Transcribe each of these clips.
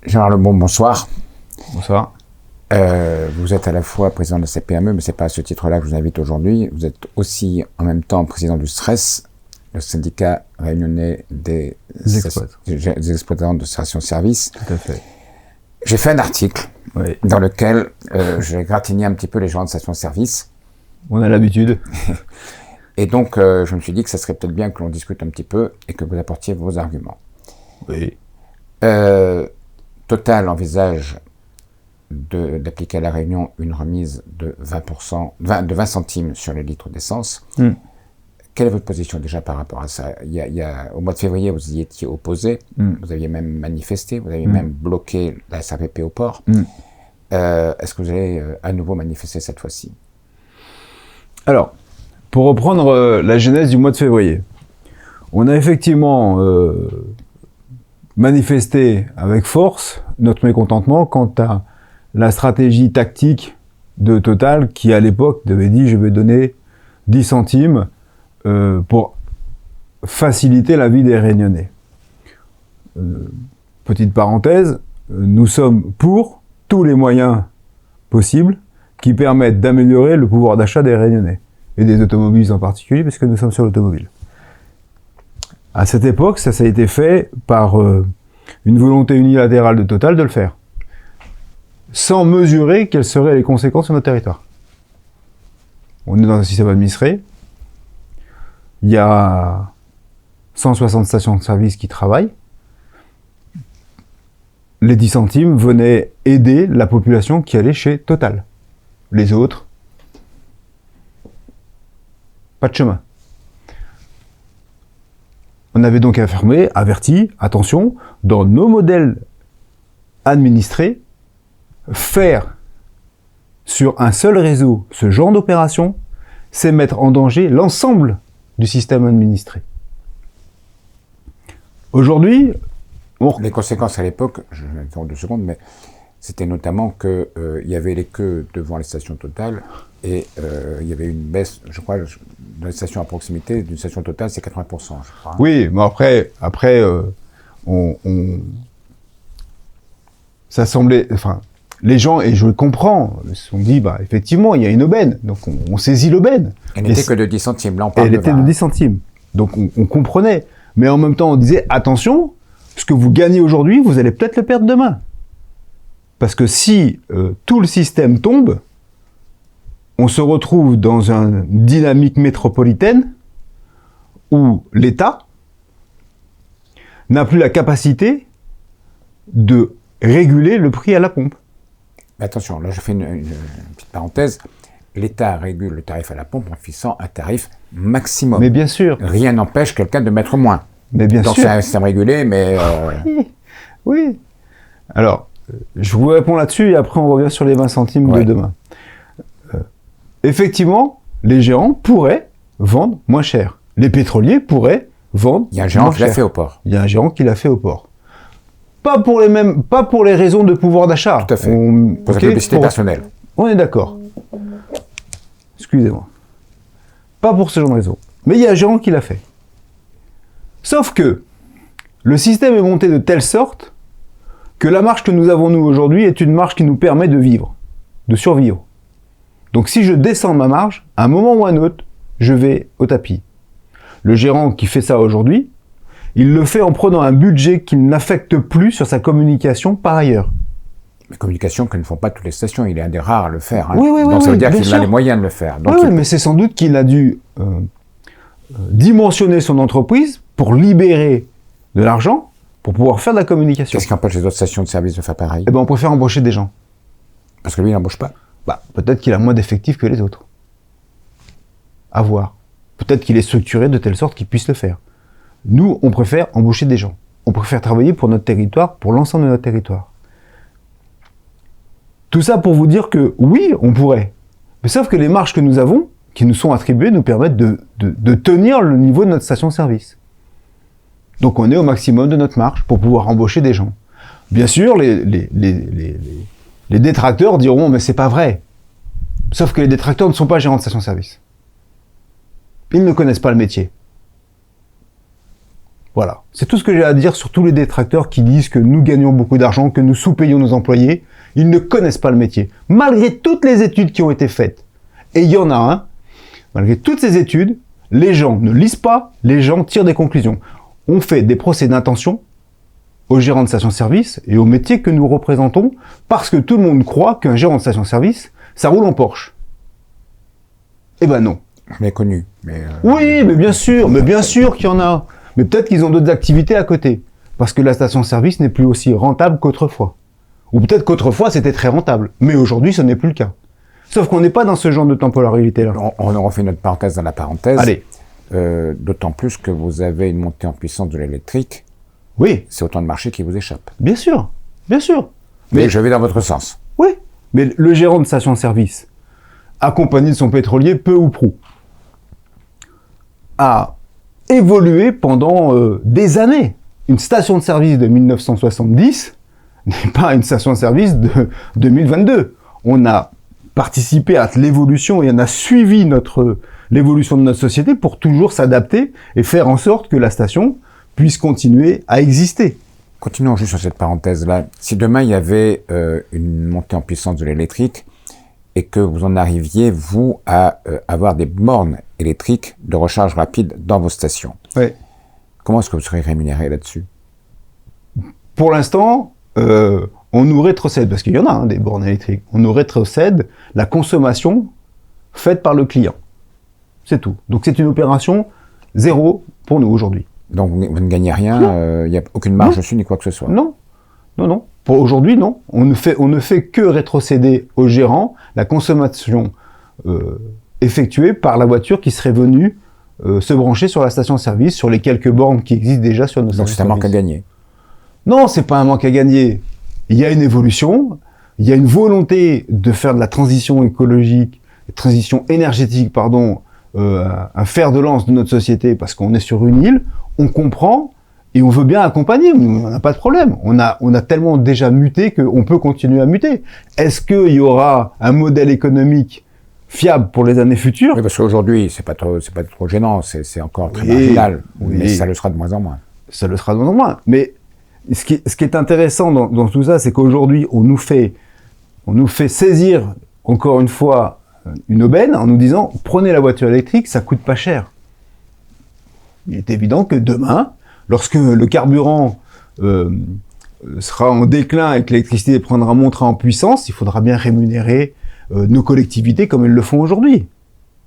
Gérard Lebon, bonsoir. Bonsoir. Vous êtes à la fois président de la CPME, mais ce n'est pas à ce titre-là que je vous invite aujourd'hui. Vous êtes aussi en même temps président du STRES, le syndicat réunionnais des exploitants de stations-service. Tout à fait. J'ai fait un article dans lequel j'ai gratigné un petit peu les gens de stations-service. On a l'habitude. Et donc, je me suis dit que ça serait peut-être bien que l'on discute un petit peu et que vous apportiez vos arguments. Oui. Total envisage d'appliquer à La Réunion une remise de 20 centimes sur les litres d'essence. Quelle est votre position déjà par rapport à ça? Au mois de février, vous y étiez opposé, vous aviez même manifesté, vous avez même bloqué la SAPP au port. Est-ce que vous allez à nouveau manifester cette fois-ci? Alors, pour reprendre la genèse du mois de février, on a effectivement manifesté avec force notre mécontentement quant à la stratégie tactique de Total qui, à l'époque, devait dire « je vais donner 10 centimes pour faciliter la vie des Réunionnais ». Petite parenthèse, nous sommes pour tous les moyens possibles qui permettent d'améliorer le pouvoir d'achat des Réunionnais, et des automobilistes en particulier, parce que nous sommes sur l'automobile. À cette époque, ça a été fait par une volonté unilatérale de Total de le faire, sans mesurer quelles seraient les conséquences sur notre territoire. On est dans un système administré, il y a 160 stations de service qui travaillent, les 10 centimes venaient aider la population qui allait chez Total. Les autres, pas de chemin. On avait donc averti, attention, dans nos modèles administrés, faire sur un seul réseau ce genre d'opération, c'est mettre en danger l'ensemble du système administré. Aujourd'hui, les conséquences à l'époque, je vais interrompre 2 secondes, mais c'était notamment qu'il y avait les queues devant les stations Total et il y avait une baisse, je crois, dans les stations à proximité d'une station Total, c'est 80%, je crois. Oui, mais après ça semblait, enfin, les gens, et je le comprends, se sont dit, bah, effectivement, il y a une aubaine, donc on saisit l'aubaine. Elle n'était que de 10 centimes, là on parle de 20. Elle était de 10 centimes, donc on comprenait. Mais en même temps, on disait, attention, ce que vous gagnez aujourd'hui, vous allez peut-être le perdre demain. Parce que si tout le système tombe, on se retrouve dans une dynamique métropolitaine où l'État n'a plus la capacité de réguler le prix à la pompe. Mais attention, là je fais une petite parenthèse. L'État régule le tarif à la pompe en fixant un tarif maximum. Mais bien sûr. Rien n'empêche quelqu'un de mettre moins. Mais bien sûr. Donc c'est un système régulé, mais... Oui. Alors, je vous réponds là-dessus et après on revient sur les 20 centimes de demain. Effectivement, les gérants pourraient vendre moins cher. Les pétroliers pourraient vendre moins cher. Il y a un gérant qui l'a fait au port. Il y a un gérant qui l'a fait au port. Pas pour les raisons de pouvoir d'achat. Tout à fait. Pour sa publicité personnelle. On est d'accord. Excusez-moi. Pas pour ce genre de raison. Mais il y a un gérant qui l'a fait. Sauf que le système est monté de telle sorte que la marge que nous avons nous aujourd'hui est une marge qui nous permet de vivre, de survivre. Donc si je descends ma marge, à un moment ou à un autre, je vais au tapis. Le gérant qui fait ça aujourd'hui, il le fait en prenant un budget qui n'affecte plus sur sa communication par ailleurs. Mais communication que ne font pas toutes les stations, il est un des rares à le faire. Hein. Oui, donc ça veut dire qu'il a les moyens de le faire. Donc oui, mais c'est sans doute qu'il a dû dimensionner son entreprise pour libérer de l'argent pour pouvoir faire de la communication. Qu'est-ce qui empêche les autres stations de service de faire pareil? Eh ben, on préfère embaucher des gens. Parce que lui, il n'embauche pas. Bah, peut-être qu'il a moins d'effectifs que les autres. À voir. Peut-être qu'il est structuré de telle sorte qu'il puisse le faire. Nous, on préfère embaucher des gens. On préfère travailler pour notre territoire, pour l'ensemble de notre territoire. Tout ça pour vous dire que, oui, on pourrait. Mais sauf que les marges que nous avons, qui nous sont attribuées, nous permettent de tenir le niveau de notre station-service. Donc on est au maximum de notre marge pour pouvoir embaucher des gens. Bien sûr, les détracteurs diront « mais c'est pas vrai ». Sauf que les détracteurs ne sont pas gérants de station-service. Ils ne connaissent pas le métier. Voilà. C'est tout ce que j'ai à dire sur tous les détracteurs qui disent que nous gagnons beaucoup d'argent, que nous sous-payons nos employés. Ils ne connaissent pas le métier. Malgré toutes les études qui ont été faites, et il y en a un, malgré toutes ces études, les gens ne lisent pas, les gens tirent des conclusions. On fait des procès d'intention aux gérants de station-service et aux métiers que nous représentons, parce que tout le monde croit qu'un gérant de station-service, ça roule en Porsche. Eh ben non. Mais connu. Oui, mais bien sûr qu'il y en a. Mais peut-être qu'ils ont d'autres activités à côté. Parce que la station-service n'est plus aussi rentable qu'autrefois. Ou peut-être qu'autrefois, c'était très rentable. Mais aujourd'hui, ce n'est plus le cas. Sauf qu'on n'est pas dans ce genre de temporalité-là. On refait notre parenthèse dans la parenthèse. Allez. D'autant plus que vous avez une montée en puissance de l'électrique. Oui. C'est autant de marché qui vous échappe. Bien sûr. Bien sûr. Mais je vais dans votre sens. Oui. Mais le gérant de station-service, accompagné de son pétrolier, peu ou prou, a évolué pendant des années. Une station de service de 1970 n'est pas une station de service de 2022. On a participé à l'évolution et on a suivi l'évolution de notre société pour toujours s'adapter et faire en sorte que la station puisse continuer à exister. Continuons juste sur cette parenthèse-là. Si demain il y avait une montée en puissance de l'électrique et que vous en arriviez, vous, à avoir des bornes électriques de recharge rapide dans vos stations, oui. Comment est-ce que vous serez rémunéré là-dessus? Pour l'instant, on nous rétrocède, parce qu'il y en a des bornes électriques, on nous rétrocède la consommation faite par le client. C'est tout. Donc c'est une opération zéro pour nous aujourd'hui. Donc vous ne gagnez rien, il n'y a aucune marge dessus ni quoi que ce soit? Non, non, non. Pour aujourd'hui, non. On ne fait que rétrocéder au gérant la consommation effectuée par la voiture qui serait venue se brancher sur la station-service, sur les quelques bornes qui existent déjà sur nos stations. Donc c'est un manque à gagner? Non, c'est pas un manque à gagner. Il y a une évolution, il y a une volonté de faire de la transition écologique, transition énergétique, pardon, un fer de lance de notre société parce qu'on est sur une île, on comprend et on veut bien accompagner, on n'a pas de problème. On a tellement déjà muté qu'on peut continuer à muter. Est-ce qu'il y aura un modèle économique fiable pour les années futures? Oui, parce qu'aujourd'hui, c'est pas trop gênant, c'est encore très marginal, mais ça le sera de moins en moins. Ça le sera de moins en moins. Mais ce qui est intéressant dans tout ça, c'est qu'aujourd'hui, on nous fait saisir, encore une fois, une aubaine en nous disant « Prenez la voiture électrique, ça coûte pas cher ». Il est évident que demain, lorsque le carburant sera en déclin et que l'électricité montera en puissance, il faudra bien rémunérer nos collectivités comme elles le font aujourd'hui.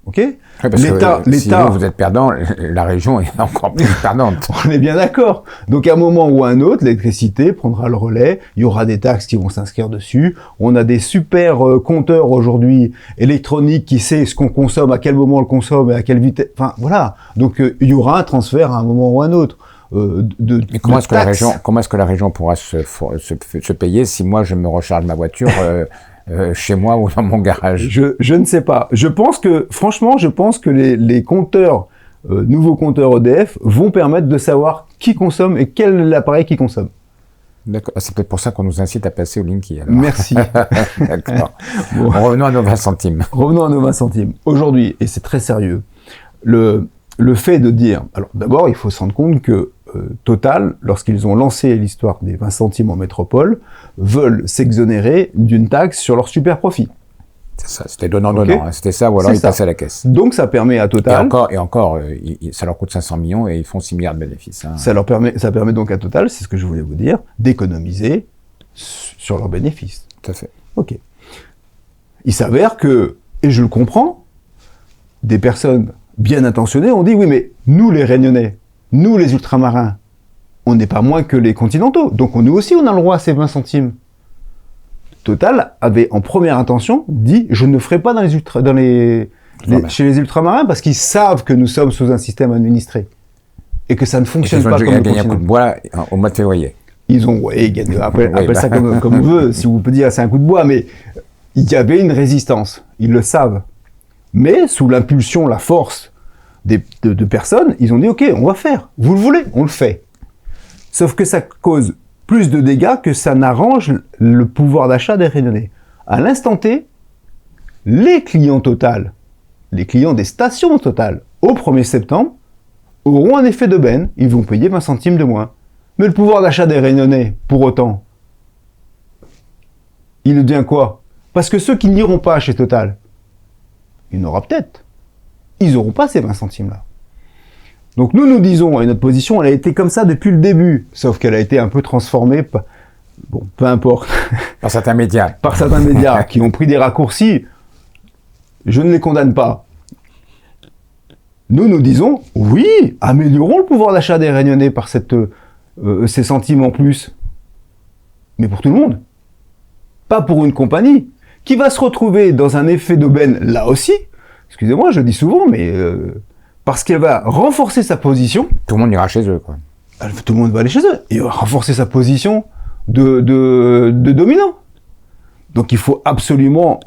Ok? Oui, parce que si vous êtes perdant, la région est encore plus perdante. On est bien d'accord. Donc à un moment ou à un autre, l'électricité prendra le relais, il y aura des taxes qui vont s'inscrire dessus, on a des super compteurs aujourd'hui électroniques qui sait ce qu'on consomme, à quel moment on le consomme et à quelle vitesse, enfin voilà. Donc il y aura un transfert à un moment ou à un autre. Mais comment est-ce que la région pourra se payer si moi je me recharge ma voiture chez moi ou dans mon garage? Je ne sais pas. Franchement, je pense que les compteurs, nouveaux compteurs EDF, vont permettre de savoir qui consomme et quel est l'appareil qui consomme. D'accord. C'est peut-être pour ça qu'on nous incite à passer au Linky. Alors. Merci. D'accord. Bon. Revenons à nos 20 centimes. Revenons à nos 20 centimes. Aujourd'hui, et c'est très sérieux, le fait de dire... Alors d'abord, il faut se rendre compte que Total, lorsqu'ils ont lancé l'histoire des 20 centimes en métropole, veulent s'exonérer d'une taxe sur leur super profit. C'est ça, c'était donnant-donnant, okay. Hein, c'était ça, ou alors ils passaient à la caisse. Donc ça permet à Total... Et encore, ça leur coûte 500 millions et ils font 6 milliards de bénéfices. Hein. Ça permet donc à Total, c'est ce que je voulais vous dire, d'économiser sur leurs bénéfices. Tout à fait. Ok. Il s'avère que, et je le comprends, des personnes bien intentionnées ont dit, oui mais nous les Réunionnais, nous, les ultramarins, on n'est pas moins que les continentaux. Donc, nous aussi, on a le droit à ces 20 centimes. Total avait, en première intention, dit « Je ne ferai pas chez les ultramarins parce qu'ils savent que nous sommes sous un système administré. Et que ça ne fonctionne pas comme le continent. » Ils ont gagné un coup de bois au mois de février. Ils ont, gagné. Appelle ça comme on veut, si vous pouvez dire c'est un coup de bois. Mais il y avait une résistance. Ils le savent. Mais, sous l'impulsion, la force de personnes, ils ont dit « Ok, on va faire. Vous le voulez, on le fait. » Sauf que ça cause plus de dégâts que ça n'arrange le pouvoir d'achat des Réunionnais. À l'instant T, les clients Total, les clients des stations Total, au 1er septembre, auront un effet d'aubaine, ils vont payer 20 centimes de moins. Mais le pouvoir d'achat des Réunionnais, pour autant, il devient quoi? Parce que ceux qui n'iront pas chez Total, il y en aura peut-être. Ils n'auront pas ces 20 centimes-là. Donc nous disons, et notre position, elle a été comme ça depuis le début, sauf qu'elle a été un peu transformée, bon, peu importe. Par certains médias. Par certains médias qui ont pris des raccourcis. Je ne les condamne pas. Nous disons, oui, améliorons le pouvoir d'achat des Réunionnais par ces centimes en plus. Mais pour tout le monde. Pas pour une compagnie qui va se retrouver dans un effet d'aubaine, là aussi. Excusez-moi, je le dis souvent, mais parce qu'elle va renforcer sa position. Tout le monde ira chez eux, quoi. Tout le monde va aller chez eux. Et va renforcer sa position de dominant. Donc il faut absolument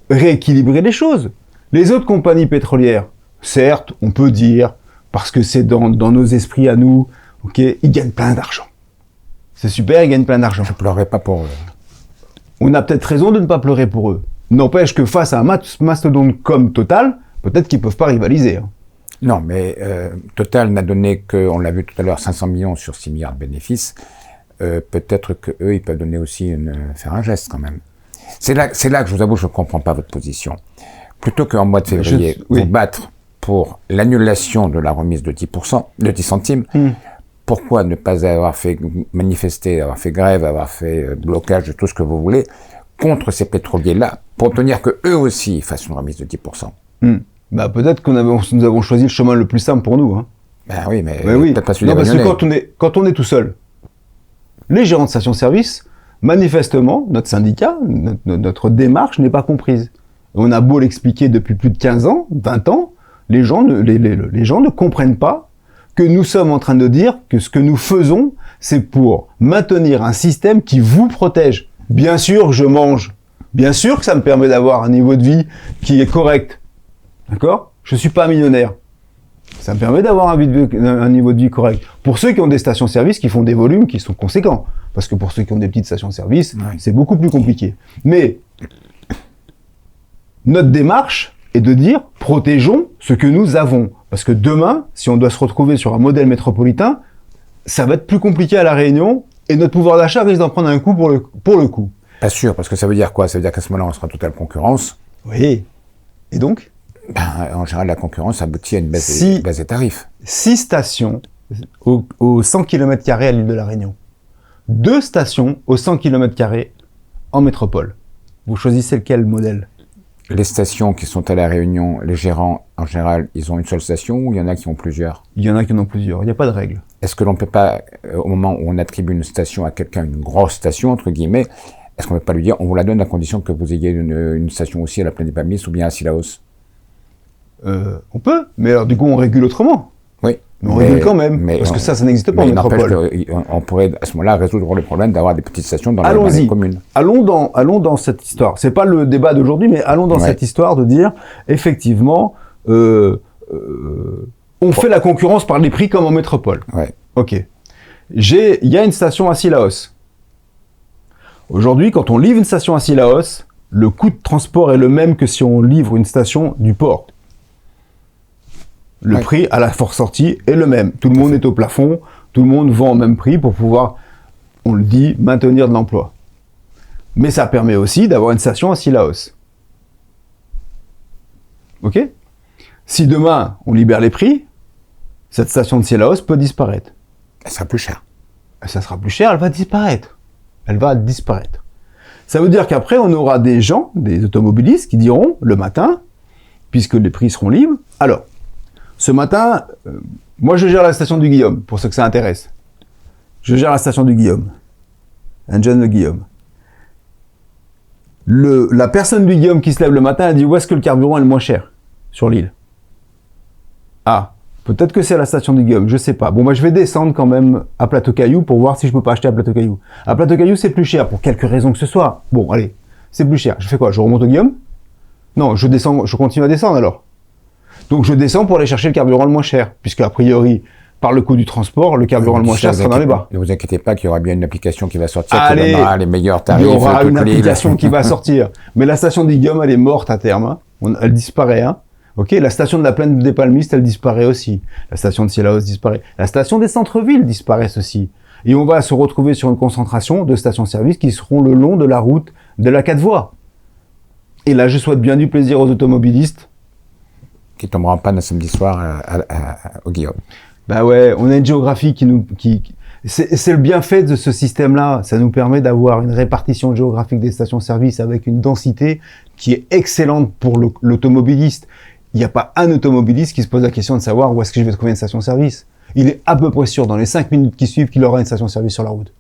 rééquilibrer les choses. Les autres compagnies pétrolières, certes, on peut dire, parce que c'est dans nos esprits à nous, ok, ils gagnent plein d'argent. C'est super, ils gagnent plein d'argent. Je pleurerai pas pour eux. On a peut-être raison de ne pas pleurer pour eux. N'empêche que face à un mastodonte comme Total, peut-être qu'ils peuvent pas rivaliser. Hein. Non, mais Total n'a donné que, on l'a vu tout à l'heure, 500 millions sur 6 milliards de bénéfices. Peut-être qu'eux, ils peuvent donner aussi faire un geste quand même. C'est là que je vous avoue, je ne comprends pas votre position. Plutôt qu'en mois de février, vous battre pour l'annulation de la remise de 10%, de 10 centimes, pourquoi ne pas avoir fait manifester, avoir fait grève, avoir fait blocage de tout ce que vous voulez contre ces pétroliers-là, pour obtenir que eux aussi fassent une remise de 10%. Bah peut-être que nous avons choisi le chemin le plus simple pour nous. Hein. Ben oui, mais oui. peut-être pas celui des parce Réunionnais. que quand on est tout seul, les gérants de stations-service, manifestement, notre syndicat, notre démarche n'est pas comprise. On a beau l'expliquer depuis plus de 15 ans, 20 ans, les gens ne comprennent pas que nous sommes en train de dire que ce que nous faisons, c'est pour maintenir un système qui vous protège. Bien sûr, je mange. Bien sûr que ça me permet d'avoir un niveau de vie qui est correct. D'accord? Je suis pas millionnaire. Ça me permet d'avoir un niveau de vie correct. Pour ceux qui ont des stations-service qui font des volumes qui sont conséquents. Parce que pour ceux qui ont des petites stations-service, c'est beaucoup plus compliqué. Mais notre démarche est de dire, protégeons ce que nous avons. Parce que demain, si on doit se retrouver sur un modèle métropolitain, ça va être plus compliqué à La Réunion et notre pouvoir d'achat risque d'en prendre un coup pour le coup. Pas sûr, parce que ça veut dire quoi? Ça veut dire qu'à ce moment-là, on sera en totale concurrence. Oui. Et donc? En général, la concurrence aboutit à une baisse des tarifs. 6 stations au 100 km² à l'île de La Réunion. 2 stations au 100 km² en métropole. Vous choisissez lequel modèle? Les stations qui sont à La Réunion, les gérants, en général, ils ont une seule station ou il y en a qui ont plusieurs? Il y en a qui en ont plusieurs. Il n'y a pas de règle. Est-ce que l'on peut pas, au moment où on attribue une station à quelqu'un, une grosse station, entre guillemets, est-ce qu'on ne peut pas lui dire, on vous la donne à condition que vous ayez une station aussi à la Plaine des Palmiers ou bien à Sillaos? On peut, mais alors du coup on régule autrement. Oui. Mais on régule quand même, parce que ça n'existe pas en métropole. On pourrait à ce moment-là résoudre le problème d'avoir des petites stations dans les communes. Allons dans cette histoire. C'est pas le débat d'aujourd'hui, mais allons dans cette histoire de dire, effectivement, on fait la concurrence par les prix comme en métropole. Ouais. Ok. Il y a une station à Sillaos. Aujourd'hui, quand on livre une station à Sillaos, le coût de transport est le même que si on livre une station du port. Le prix à la sortie est le même. Tout le monde est au plafond, tout le monde vend au même prix pour pouvoir, on le dit, maintenir de l'emploi. Mais ça permet aussi d'avoir une station à Sillaos. Ok? Si demain, on libère les prix, cette station de Sillaos peut disparaître. Elle sera plus chère. Ça sera plus cher, elle va disparaître. Elle va disparaître. Ça veut dire qu'après, on aura des gens, des automobilistes, qui diront, le matin, puisque les prix seront libres, alors, ce matin, moi je gère la station du Guillaume, pour ceux que ça intéresse. Je gère la station du Guillaume. Engine de Guillaume. La personne du Guillaume qui se lève le matin, elle dit où est-ce que le carburant est le moins cher sur l'île? Ah, peut-être que c'est à la station du Guillaume, je sais pas. Bon, moi je vais descendre quand même à Plateau-Caillou pour voir si je peux pas acheter à Plateau-Caillou. À Plateau-Caillou, c'est plus cher, pour quelque raison que ce soit. Bon, allez, c'est plus cher. Je fais quoi? Je remonte au Guillaume? Non, je descends, je continue à descendre alors. Donc je descends pour aller chercher le carburant le moins cher, puisque a priori, par le coût du transport, le carburant le moins cher sera dans les bas. Ne vous inquiétez pas qu'il y aura bien une application qui va sortir qui donnera les meilleurs tarifs. Il y aura une application qui va sortir. Mais la station du Guillaume, elle est morte à terme. Hein. Elle disparaît. Hein. Ok, la station de la plaine des Palmistes, elle disparaît aussi. La station de Cielaos disparaît. La station des centres-villes disparaissent aussi. Et on va se retrouver sur une concentration de stations-service qui seront le long de la route de la 4 voies. Et là, je souhaite bien du plaisir aux automobilistes. Qui tombera en panne un samedi soir au Guillaume. Bah ouais, on a une géographie c'est le bienfait de ce système-là. Ça nous permet d'avoir une répartition géographique des stations-service avec une densité qui est excellente pour l'automobiliste. Il n'y a pas un automobiliste qui se pose la question de savoir où est-ce que je vais trouver une station-service. Il est à peu près sûr, dans les 5 minutes qui suivent, qu'il aura une station-service sur la route.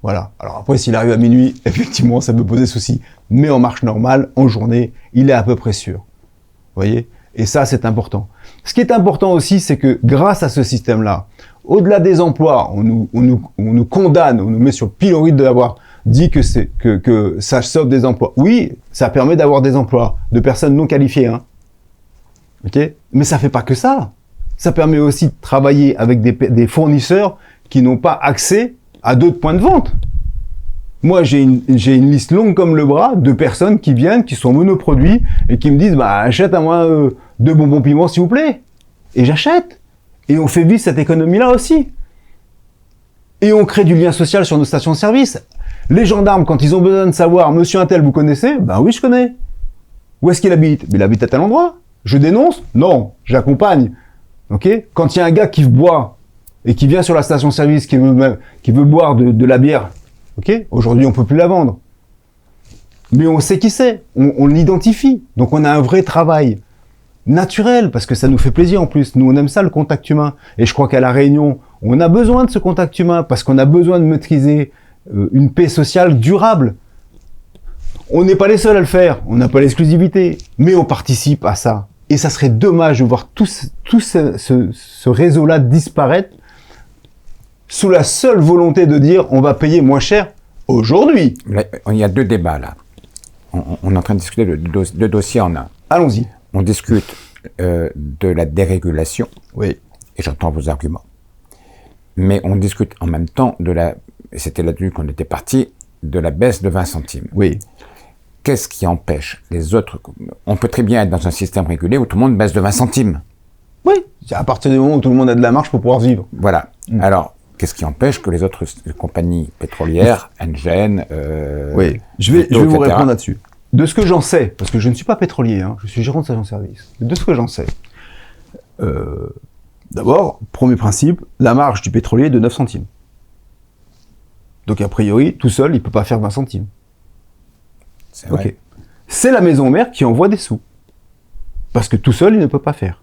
Voilà. Alors après, s'il arrive à minuit, effectivement, ça peut poser souci. Mais en marche normale, en journée, il est à peu près sûr. Vous voyez ? Et ça, c'est important. Ce qui est important aussi, c'est que grâce à ce système-là, au-delà des emplois, on nous condamne, on nous met sur le pilori d'avoir dit que ça sauve des emplois. Oui, ça permet d'avoir des emplois de personnes non qualifiées, hein. Ok ? Mais ça fait pas que ça. Ça permet aussi de travailler avec des fournisseurs qui n'ont pas accès à d'autres points de vente. Moi, j'ai une liste longue comme le bras de personnes qui viennent, qui sont monoproduits et qui me disent, bah, achète à moi 2 bonbons piments, s'il vous plaît. Et j'achète. Et on fait vivre cette économie-là aussi. Et on crée du lien social sur nos stations-service. Les gendarmes, quand ils ont besoin de savoir, monsieur Untel, vous connaissez? Ben oui, je connais. Où est-ce qu'il habite? Il habite à tel endroit. Je dénonce? Non, j'accompagne. Ok? Quand il y a un gars qui boit et qui vient sur la station-service, qui veut boire de la bière, ok? Aujourd'hui, on peut plus la vendre. Mais on sait qui c'est. On l'identifie. Donc on a un vrai travail naturel, parce que ça nous fait plaisir en plus. Nous, on aime ça, le contact humain. Et je crois qu'à La Réunion, on a besoin de ce contact humain, parce qu'on a besoin de maîtriser une paix sociale durable. On n'est pas les seuls à le faire, on n'a pas l'exclusivité, mais on participe à ça. Et ça serait dommage de voir tout ce réseau-là disparaître sous la seule volonté de dire on va payer moins cher aujourd'hui. Il y a 2 débats là. On est en train de discuter de 2 dossiers en un. Allons-y. On discute de la dérégulation. Oui. Et j'entends vos arguments. Mais on discute en même temps et c'était là-dessus qu'on était parti, de la baisse de 20 centimes. Oui. Qu'est-ce qui empêche les autres? On peut très bien être dans un système régulé où tout le monde baisse de 20 centimes. Oui. C'est à partir du moment où tout le monde a de la marge pour pouvoir vivre. Voilà. Alors, qu'est-ce qui empêche que les autres compagnies pétrolières, Engen, oui. Je vais vous répondre là-dessus. De ce que j'en sais, parce que je ne suis pas pétrolier, hein, je suis gérant de station-service. De ce que j'en sais, d'abord, premier principe, la marge du pétrolier est de 9 centimes. Donc a priori, tout seul, il peut pas faire 20 centimes. C'est vrai. Ok. C'est la maison mère qui envoie des sous. Parce que tout seul, il ne peut pas faire.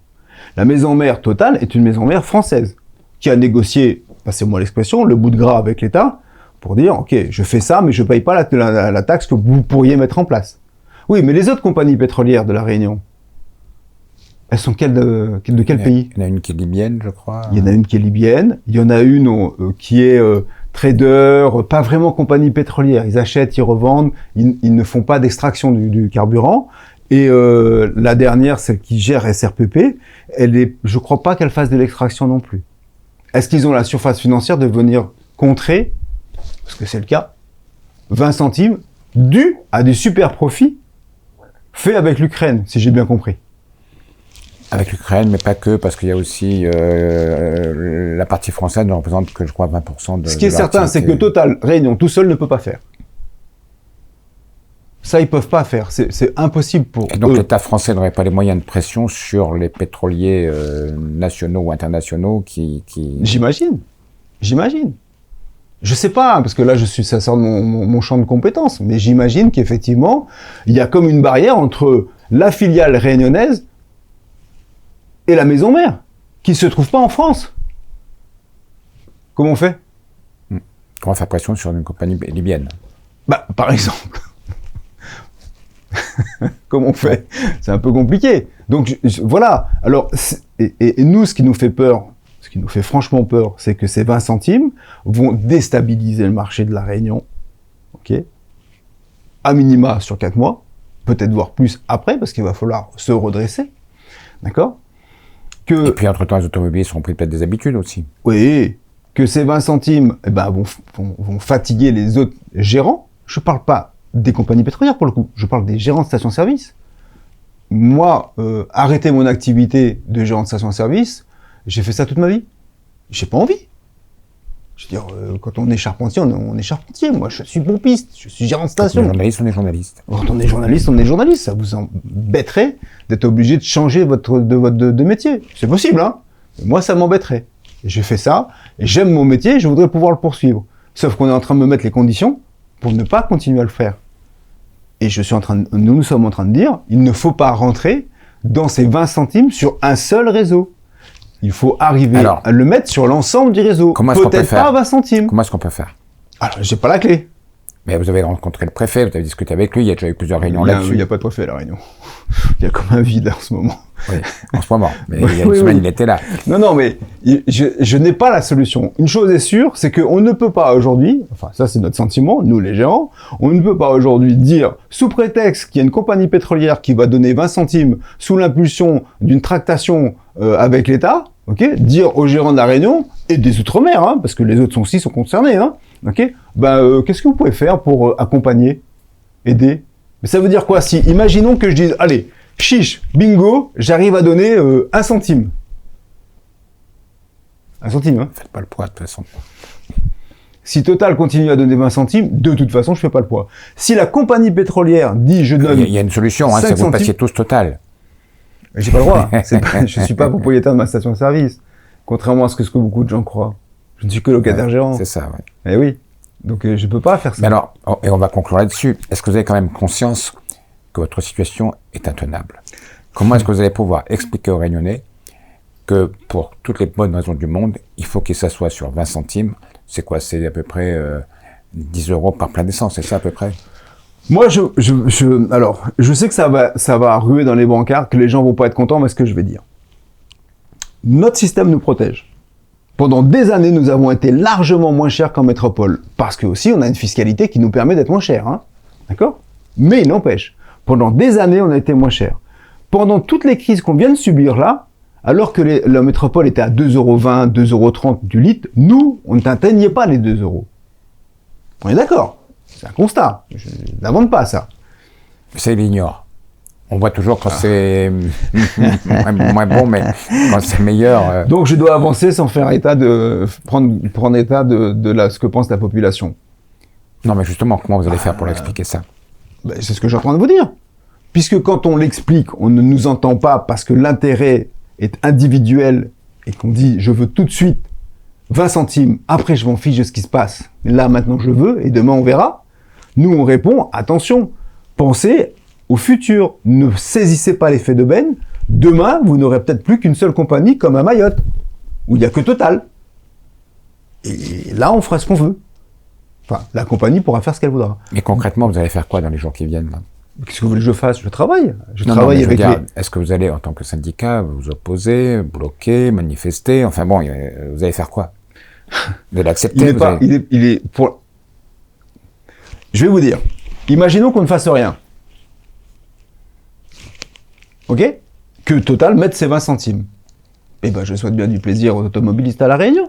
La maison mère Total est une maison mère française, qui a négocié, passez-moi l'expression, le bout de gras avec l'État, pour dire, ok, je fais ça, mais je paye pas la taxe que vous pourriez mettre en place. Oui, mais les autres compagnies pétrolières de La Réunion, elles sont de quel pays? Il y en a une qui est libyenne, je crois. Il y en a une qui est libyenne, il y en a une qui est trader, pas vraiment compagnie pétrolière. Ils achètent, ils revendent, ils ne font pas d'extraction du carburant. Et la dernière, celle qui gère SRPP, je crois pas qu'elle fasse de l'extraction non plus. Est-ce qu'ils ont la surface financière de venir contrer, parce que c'est le cas, 20 centimes dû à des super profits faits avec l'Ukraine, si j'ai bien compris? Avec l'Ukraine, mais pas que, parce qu'il y a aussi la partie française ne représente que, je crois, 20% de. Ce qui est certain, c'est que Total Réunion tout seul ne peut pas faire. Ça, ils peuvent pas faire. C'est impossible pour eux. Et donc l'État français n'aurait pas les moyens de pression sur les pétroliers nationaux ou internationaux qui... J'imagine. Je sais pas, parce que là, ça sort de mon champ de compétences, mais j'imagine qu'effectivement, il y a comme une barrière entre la filiale réunionnaise et la maison mère, qui se trouve pas en France. Comment on fait? Comment faire pression sur une compagnie libyenne? Bah, par exemple. Comment on fait? C'est un peu compliqué. Donc, voilà. Alors, et nous, ce qui nous fait peur, ce qui nous fait franchement peur, c'est que ces 20 centimes vont déstabiliser le marché de La Réunion. Ok? À minima sur 4 mois. Peut-être voir plus après, parce qu'il va falloir se redresser. D'accord? Et puis, entre-temps, les automobilistes seront pris peut-être des habitudes aussi. Oui. Que ces 20 centimes, vont fatiguer les autres gérants. Je parle pas des compagnies pétrolières, pour le coup. Je parle des gérants de stations-service. moi, arrêter mon activité de gérant de station-service, j'ai fait ça toute ma vie. J'ai pas envie. Je veux dire, quand on est charpentier, on est charpentier. Moi, je suis pompiste, je suis gérant de station. Quand on est journaliste, on est journaliste. Quand on est journaliste, on est journaliste. Ça vous embêterait d'être obligé de changer de métier. C'est possible, hein. Moi, ça m'embêterait. J'ai fait ça, et j'aime mon métier, et je voudrais pouvoir le poursuivre. Sauf qu'on est en train de me mettre les conditions pour ne pas continuer à le faire. Et nous sommes en train de dire, il ne faut pas rentrer dans ces 20 centimes sur un seul réseau. Il faut arriver à le mettre sur l'ensemble du réseau. Peut-être pas 20 centimes. Comment est-ce qu'on peut faire? Alors, j'ai pas la clé. Mais vous avez rencontré le préfet, vous avez discuté avec lui, il y a déjà eu plusieurs réunions là-dessus. Il n'y a pas de préfet à la réunion. Il y a comme un vide en ce moment. Oui, en ce moment. Mais il y a une semaine, il était là. Non, mais je n'ai pas la solution. Une chose est sûre, c'est qu'on ne peut pas aujourd'hui, enfin ça c'est notre sentiment, nous les gérants, on ne peut pas aujourd'hui dire, sous prétexte qu'il y a une compagnie pétrolière qui va donner 20 centimes sous l'impulsion d'une tractation avec l'État, ok, dire aux gérants de la Réunion, et des Outre-mer, hein, parce que les autres sont concernés, hein, ok, qu'est-ce que vous pouvez faire pour accompagner, aider? Mais ça veut dire quoi? Si, imaginons que je dise, allez, chiche, bingo, j'arrive à donner 1 centime. 1 centime, hein. Faites pas le poids, de toute façon. Si Total continue à donner 20 centimes, de toute façon, je fais pas le poids. Si la compagnie pétrolière dit, je donne... Il y a une solution, hein, c'est que vous passiez tous Total. J'ai pas le droit. Je suis pas propriétaire de ma station-service. Contrairement à ce que beaucoup de gens croient. Je ne suis que locataire gérant. C'est ça, oui. Eh oui. Donc, je peux pas faire ça. Mais alors, et on va conclure là-dessus. Est-ce que vous avez quand même conscience que votre situation est intenable? Comment est-ce que vous allez pouvoir expliquer aux Réunionnais que pour toutes les bonnes raisons du monde, il faut qu'ils s'assoient sur 20 centimes? C'est quoi? C'est à peu près 10 € par plein d'essence, c'est ça à peu près? Moi, alors, je sais que ça va ruer dans les brancards, que les gens vont pas être contents, mais ce que je vais dire. Notre système nous protège. Pendant des années, nous avons été largement moins chers qu'en métropole. Parce que aussi, on a une fiscalité qui nous permet d'être moins chers, hein. D'accord? Mais il n'empêche. Pendant des années, on a été moins chers. Pendant toutes les crises qu'on vient de subir là, alors que la métropole était à 2,20 €, 2,30 € du litre, nous, on n'atteignait pas les 2 €. On est d'accord? C'est un constat. Je n'invente pas ça. Ça, il ignore. On voit toujours quand c'est moins bon, mais quand c'est meilleur... Donc, je dois avancer sans faire état de... prendre état de ce que pense la population. Non, mais justement, comment vous allez faire pour l'expliquer ça? C'est ce que je suis en train de vous dire. Puisque quand on l'explique, on ne nous entend pas parce que l'intérêt est individuel et qu'on dit « je veux tout de suite 20 centimes, après je m'en fiche de ce qui se passe. Là, maintenant, je veux et demain, on verra. » Nous, on répond « attention, pensez au futur, ne saisissez pas l'effet d'aubaine. Demain, vous n'aurez peut-être plus qu'une seule compagnie comme à Mayotte, où il n'y a que Total. Et là, on fera ce qu'on veut. Enfin, la compagnie pourra faire ce qu'elle voudra. Mais concrètement, vous allez faire quoi dans les jours qui viennent là? Qu'est-ce que vous voulez que je fasse? Je travaille. Je travaille avec Est-ce que vous allez, en tant que syndicat, vous opposer, bloquer, manifester? Enfin bon, vous allez faire quoi? Vous allez accepter? Je vais vous dire. Imaginons qu'on ne fasse rien. Ok? Que Total mette ses 20 centimes. Eh ben, je souhaite bien du plaisir aux automobilistes à La Réunion.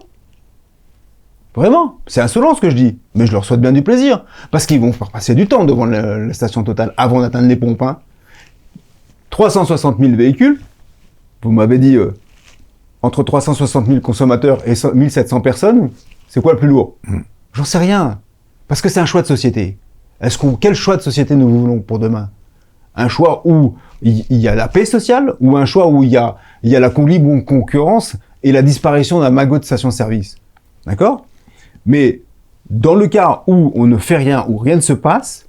Vraiment. C'est insolent ce que je dis. Mais je leur souhaite bien du plaisir. Parce qu'ils vont faire passer du temps devant la station Total avant d'atteindre les pompes. Hein. 360 000 véhicules. Vous m'avez dit, entre 360 000 consommateurs et 1700 personnes, c'est quoi le plus lourd? J'en sais rien. Parce que c'est un choix de société. Quel choix de société nous voulons pour demain? Un choix où il y a la paix sociale ou un choix où il y a la libre concurrence et la disparition d'un magot de station-service. D'accord? Mais dans le cas où on ne fait rien, où rien ne se passe,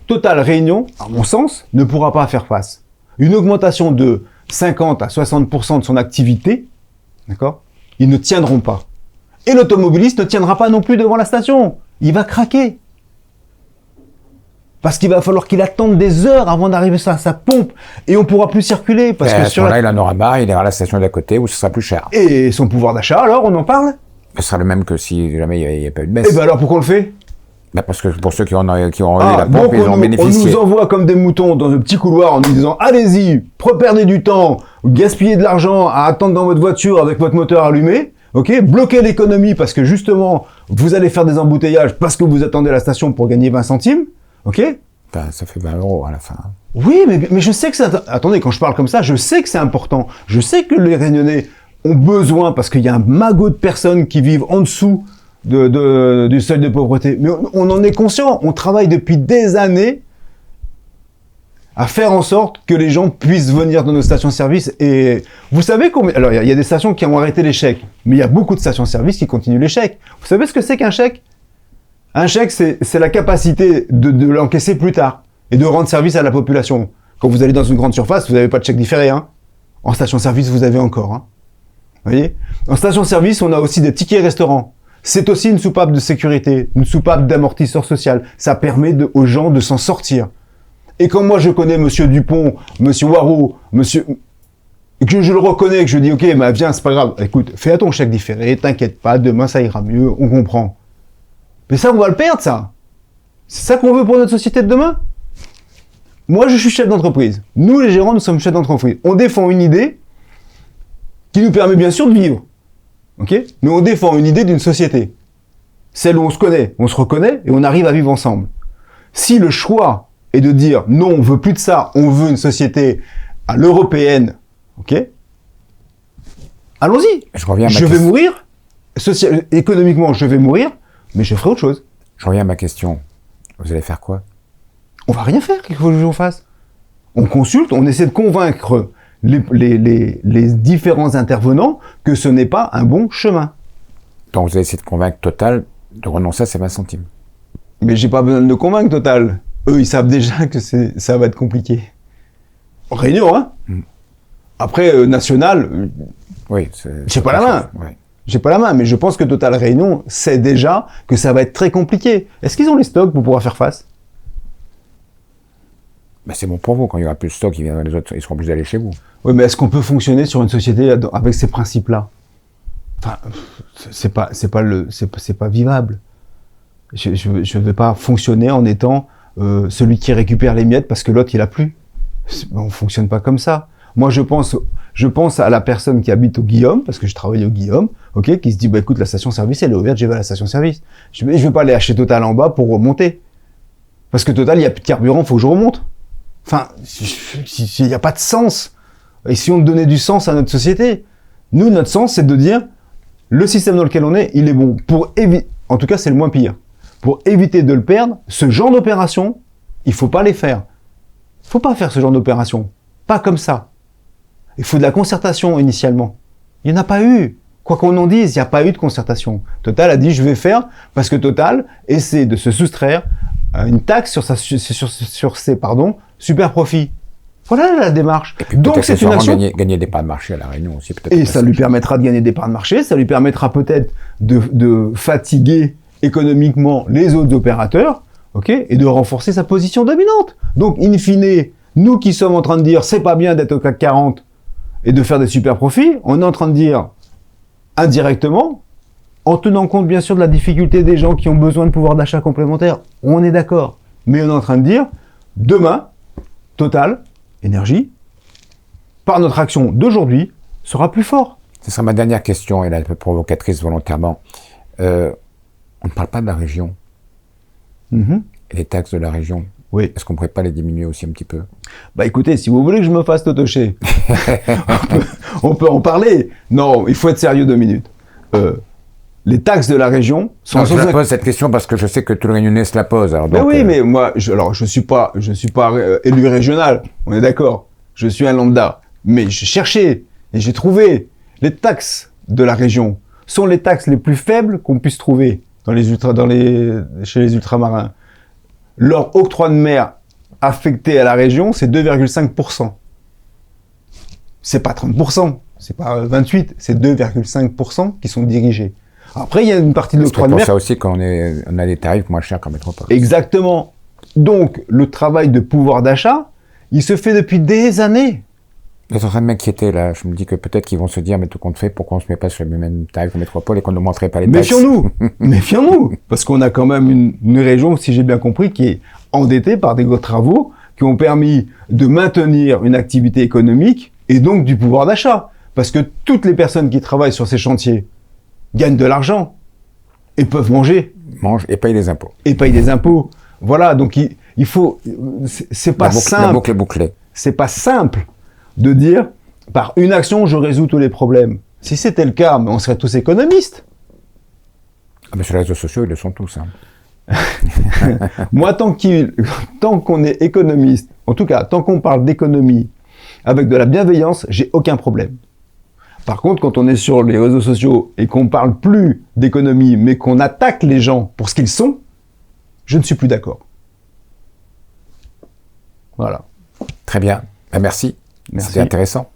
Total Réunion, à mon sens, ne pourra pas faire face. Une augmentation de 50 à 60% de son activité, d'accord? Ils ne tiendront pas. Et l'automobiliste ne tiendra pas non plus devant la station. Il va craquer. Parce qu'il va falloir qu'il attende des heures avant d'arriver à sa pompe. Et on pourra plus circuler. Parce que à ce moment-là, il en aura marre, il ira à la station d'à côté où ce sera plus cher. Et son pouvoir d'achat, alors, on en parle? Ce sera le même que si jamais il n'y a pas eu de baisse. Et ben alors, pourquoi on le fait? Parce que pour ceux qui auront eu la pompe, ils ont bénéficié. On nous envoie comme des moutons dans un petit couloir en nous disant « Allez-y, perdez du temps, gaspillez de l'argent à attendre dans votre voiture avec votre moteur allumé. » Ok, bloquez l'économie parce que justement, vous allez faire des embouteillages parce que vous attendez la station pour gagner 20 centimes. Ok? Ça fait 20 € à la fin. Oui, mais je sais que c'est... Attendez, quand je parle comme ça, je sais que c'est important. Je sais que les Réunionnais ont besoin, parce qu'il y a un magot de personnes qui vivent en dessous du seuil de pauvreté. Mais on en est conscient. On travaille depuis des années à faire en sorte que les gens puissent venir dans nos stations-service. Et vous savez combien... Alors, il y a des stations qui ont arrêté les chèques, mais il y a beaucoup de stations-service qui continuent les chèques. Vous savez ce que c'est qu'un chèque? Un chèque, c'est la capacité de l'encaisser plus tard et de rendre service à la population. Quand vous allez dans une grande surface, vous n'avez pas de chèque différé. Hein. En station-service, vous avez encore. Hein. Vous voyez? En station-service, on a aussi des tickets restaurants. C'est aussi une soupape de sécurité, une soupape d'amortisseur social. Ça permet aux gens de s'en sortir. Et quand moi je connais Monsieur Dupont, Monsieur Waro, et que je le reconnais, que je dis ok, bah viens, c'est pas grave, écoute, fais à ton chèque différé, t'inquiète pas, demain ça ira mieux, on comprend. Mais ça, on va le perdre, ça. C'est ça qu'on veut pour notre société de demain. Moi, je suis chef d'entreprise. Nous, les gérants, nous sommes chefs d'entreprise. On défend une idée qui nous permet bien sûr de vivre. Ok? Mais on défend une idée d'une société. Celle où on se connaît, on se reconnaît et on arrive à vivre ensemble. Si le choix et de dire non, on veut plus de ça, on veut une société à l'européenne, ok? Allons-y. Je vais mourir, économiquement, je vais mourir, mais je ferai autre chose. Je reviens à ma question. Vous allez faire quoi? On va rien faire, qu'il faut que je fasse. On consulte, on essaie de convaincre les différents intervenants que ce n'est pas un bon chemin. Donc vous allez essayer de convaincre Total de renoncer à ces 20 centimes. Mais j'ai pas besoin de convaincre Total. Eux, ils savent déjà que ça va être compliqué. Réunion, hein. Après, National, oui, j'ai pas la main. Ouais. J'ai pas la main, mais je pense que Total Réunion sait déjà que ça va être très compliqué. Est-ce qu'ils ont les stocks pour pouvoir faire face? Ben c'est bon pour vous. Quand il y aura plus de stock, les autres, ils seront obligés d'aller chez vous. Oui, mais est-ce qu'on peut fonctionner sur une société avec ces principes-là? Enfin, c'est pas vivable. Je vais pas fonctionner en étant celui qui récupère les miettes parce que l'autre il a plus. On fonctionne pas comme ça. Moi je pense à la personne qui habite au Guillaume, parce que je travaille au Guillaume, ok, qui se dit bah écoute, la station-service elle est ouverte, je vais à la station-service. Je vais pas aller acheter Total en bas pour remonter. Parce que Total, il y a plus de carburant, faut que je remonte. Enfin, il y a pas de sens. Et si on donnait du sens à notre société, nous notre sens c'est de dire le système dans lequel on est, il est bon pour éviter, en tout cas c'est le moins pire. Pour éviter de le perdre, ce genre d'opération, il faut pas les faire. Il faut pas faire ce genre d'opération. Pas comme ça. Il faut de la concertation initialement. Il n'y en a pas eu. Quoi qu'on en dise, il n'y a pas eu de concertation. Total a dit je vais faire parce que Total essaie de se soustraire à une taxe sur ses super profits. Voilà la démarche. Et puis donc c'est une action. Gagner des parts de marché à la Réunion aussi peut-être. Et ça lui permettra de gagner des parts de marché. Ça lui permettra peut-être de fatiguer économiquement les autres opérateurs, ok, et de renforcer sa position dominante. Donc, in fine, nous qui sommes en train de dire c'est pas bien d'être au CAC 40 et de faire des super profits, on est en train de dire indirectement, en tenant compte bien sûr de la difficulté des gens qui ont besoin de pouvoir d'achat complémentaire, on est d'accord, mais on est en train de dire demain, Total, Énergie, par notre action d'aujourd'hui, sera plus fort. Ce sera ma dernière question, elle est un peu provocatrice volontairement. On ne parle pas de la région. Et les taxes de la région. Oui. Est-ce qu'on ne pourrait pas les diminuer aussi un petit peu? Bah écoutez, si vous voulez que je me fasse totocher, on peut en parler. Non, il faut être sérieux 2 minutes. Les taxes de la région sont... Je la pose cette question parce que je sais que tout le Réunionnais se la pose. Alors donc, mais oui, mais moi, je suis pas élu régional, on est d'accord. Je suis un lambda. Mais j'ai cherché et j'ai trouvé les taxes de la région sont les taxes les plus faibles qu'on puisse trouver chez les ultramarins. Leur octroi de mer affecté à la région, c'est 2,5%. C'est pas 30%, c'est pas 28%, c'est 2,5% qui sont dirigés. Après, il y a une partie de l'octroi de mer... C'est pour ça aussi qu'on a des tarifs moins chers qu'en métropole. Exactement. Donc, le travail de pouvoir d'achat, il se fait depuis des années. Je suis en train de m'inquiéter, là. Je me dis que peut-être qu'ils vont se dire, mais tout compte fait, pourquoi on se met pas sur les mêmes tarifs en métropole et qu'on ne montrerait pas les taxes? Méfions-nous. Méfions-nous. Parce qu'on a quand même une région, si j'ai bien compris, qui est endettée par des gros travaux qui ont permis de maintenir une activité économique et donc du pouvoir d'achat. Parce que toutes les personnes qui travaillent sur ces chantiers gagnent de l'argent et peuvent manger. Mangent et payent des impôts. Et payent des impôts. Voilà, donc c'est pas simple. La boucle est bouclée. C'est pas simple de dire, par une action, je résous tous les problèmes. Si c'était le cas, on serait tous économistes. Ah mais sur les réseaux sociaux, ils le sont tous. Hein. Moi, tant qu'on est économiste, en tout cas, tant qu'on parle d'économie avec de la bienveillance, j'ai aucun problème. Par contre, quand on est sur les réseaux sociaux et qu'on parle plus d'économie, mais qu'on attaque les gens pour ce qu'ils sont, je ne suis plus d'accord. Voilà. Très bien. Ben, merci. C'était intéressant.